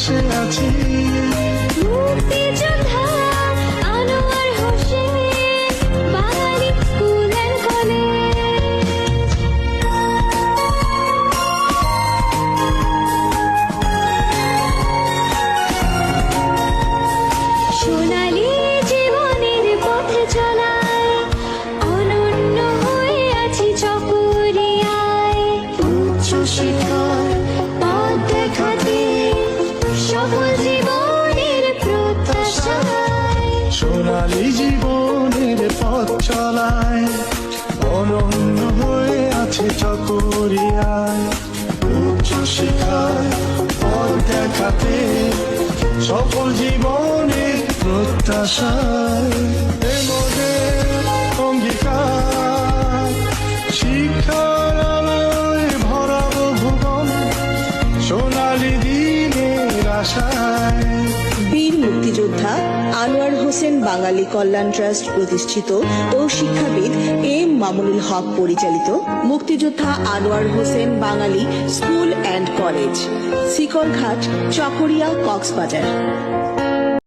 আকাশে আছি। মুক্তিযোদ্ধা Anwar Hossain Bangali school and college. সোনালী জীবনের পথে চলায় অনন্য হয়ে আছি চকরিয়ায়। উচ্চ শিক্ষার পথ দেখাতে সফল জীবনের প্রত্যাশায়। সোনালী জীবনের পথ চলায় অনন্য হয়ে আছে চকরিয়ায়। উচ্চ শিক্ষার পথ দেখাতে সফল জীবনের প্রত্যাশায়। এ মোদের অঙ্গীকার, শিক্ষার আলোয় ভরাবো ভুবন সোনালী দিনের আশায়। বীর মুক্তিযোদ্ধা আনোয়ার হোসেন বাঙালি কল্যাণ ট্রাস্ট প্রতিষ্ঠিত ও শিক্ষাবিদ এম মামুনুল হক পরিচালিত Muktijoddha Anwar Hossain Bangali school and college, Shikalghat, Chakaria, Cox's Bazar.